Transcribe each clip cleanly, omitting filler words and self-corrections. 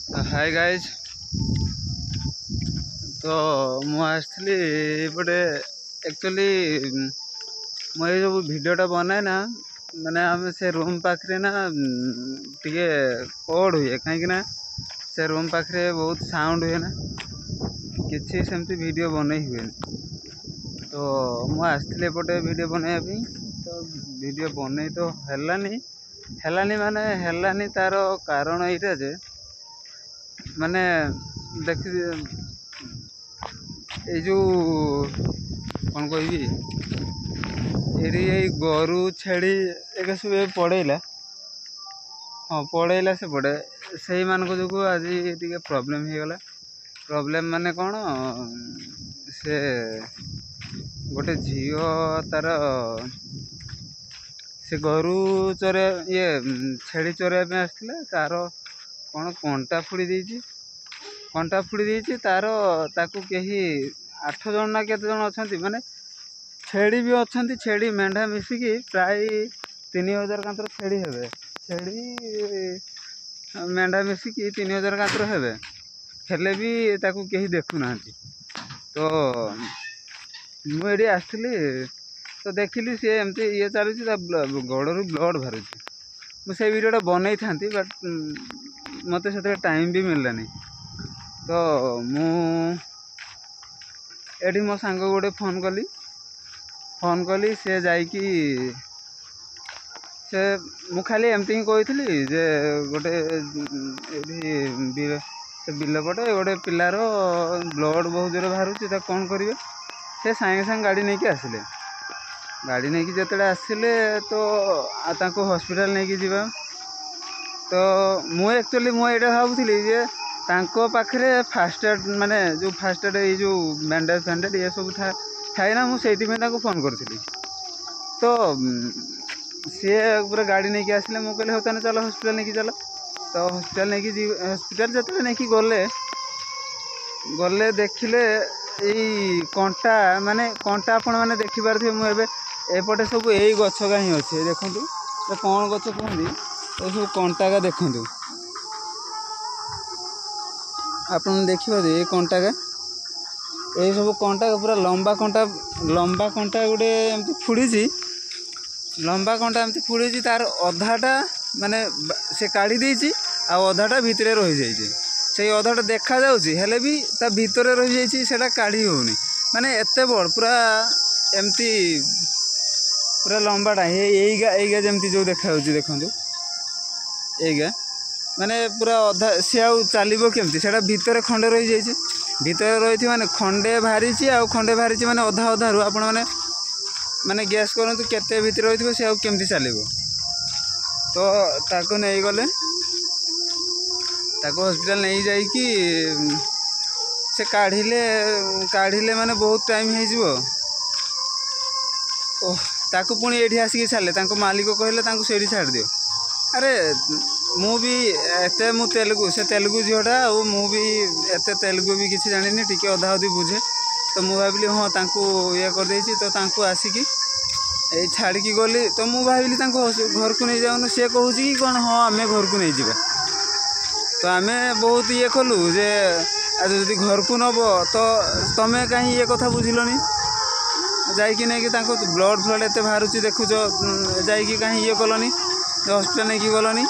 Hi guys. तो मुझे actually मुझे जो वीडियोटा बनाए ना माने आम से रूम पाखे ना टे कोड हुए कहीं से रूम पाखे बहुत साउंड हुए ना किसी सेमती वीडियो बन हुए। तो मुझे एपटे वीडियो बनवाई तो वीडियो बन तो हेलानी माने तार कारण यहाँ जे माने देख जो कौन कह गोरु छेड़ी एक सब पड़ेला हाँ पड़ेला से पड़े से मान जो आज टे प्रॉब्लम हो गला। प्रॉब्लम माने कौन से गोटे झील तार से गोरु चरे ये छेड़ी चरवाई आसला तार कौन कंटा फुड़ी देती तार ताकू कही 8 जन ना केते जन अच्छा माने छेड़ी भी अच्छा छेड़ी मेंढा मिसिकी प्राय 3000 कांतर छेड़ी हेबे छेड़ी मेंढा मिसिकी 3000 कांतर हेबे हेले भी ताकू कहीं देखु ना। तो मुझे आसली तो देखिली सी एमती ये चलुची गोड़ू ब्लड बाहर मुझे वीडियोटा बनई था बट मत से टाइम भी मिललानी। तो मुझे मो सांग गोटे फोन कली से जाइकी से मु खाली एमती ही कही जे गोटे बिल पटे गोटे पिलार ब्लड बहुत जोर बाहर कौन करेंगे से सागे सागे गाड़ी नहीं कि आसिले गाड़ी नहीं कि जिते आसिले तो हॉस्पिटल नहीं कि जावा। तो मुझे एक्चुअली मुझे भावुली जे तांको पाखरे फास्ट एड माने जो फास्ट एड ये बैंडेज फैंडेज ये सब थाए ना मुझे फोन करी। तो सी पूरा गाड़ी नहीं कि आसिले मुझे कहले होता चलो हॉस्पिटल नहीं कि चलो। तो हॉस्पिटल नहीं कि हॉस्पिटल जो नहीं कि गले देखिले यही कंटा माने कंटा आपण मैंने देखिपारे मुझे एपटे सब यही गछ का ही अच्छे देखूँ तो कौन गछ कहते ये सब कंटा का देखूँ आप देखिए ये कंटा का ये सब कंटा का पूरा लंबा कंटा गोटे एमती फुड़ी लंबा कंटा एमती फुड़ी तार अधाटा माने से काढ़ी देछि आ अधाटा भितरे रही जाइए से अधाटा देखा जाऊँगी भी ता भितरे रही जाइए सेटा काढ़ी होनी माने एते बड़ पूरा एमती पूरा लंबाटा यहीगा जमती जो देखा देखो यहीगा माने पूरा अधा सी आउ चलो केमती से भितर खंडे रही जाइए भितर रही माने खंडे बाहरी खंडे बाहरी माने अधा अधारू आपण माने गैस करूँ केते भितर रही सी आउ केमती चलो। तो ताको नहीं गले ताको हॉस्पिटल नहीं जाइकी से काढ़िले माने बहुत टाइम हो ताको पुणी ये आसिक छाड़े मालिक कहले से छाड़ दियो। अरे मु भी एते मु तेलुगु से तेलुगु झीटा और मु भी एते तेलुगु भी किसी जानी टी अधा अधी बुझे। तो मु भाविली हाँ ये करदे तो आसिकी ये छाड़ी गली तो मु भाविली घर को नहीं जाऊन सी कहूँ कि कौन हाँ आम घर को नहीं जावा। तो आम बहुत ये कलु जे आज जदि घर को नब तो तुम्हें कहीं ये कथा बुझिलनी जाइकी नहीं कि ब्लड फ्लड एत बाहर देखुच जाइकी कहीं ये कलनी हॉस्पिटल नहीं कि गलनी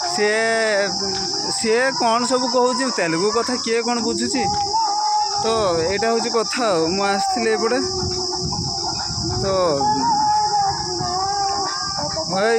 सी कौन सब कहूँ तेलुगु कथा किए कौन बुझुची। तो यहाँ हूँ कथा मुझे एपटे तो भाई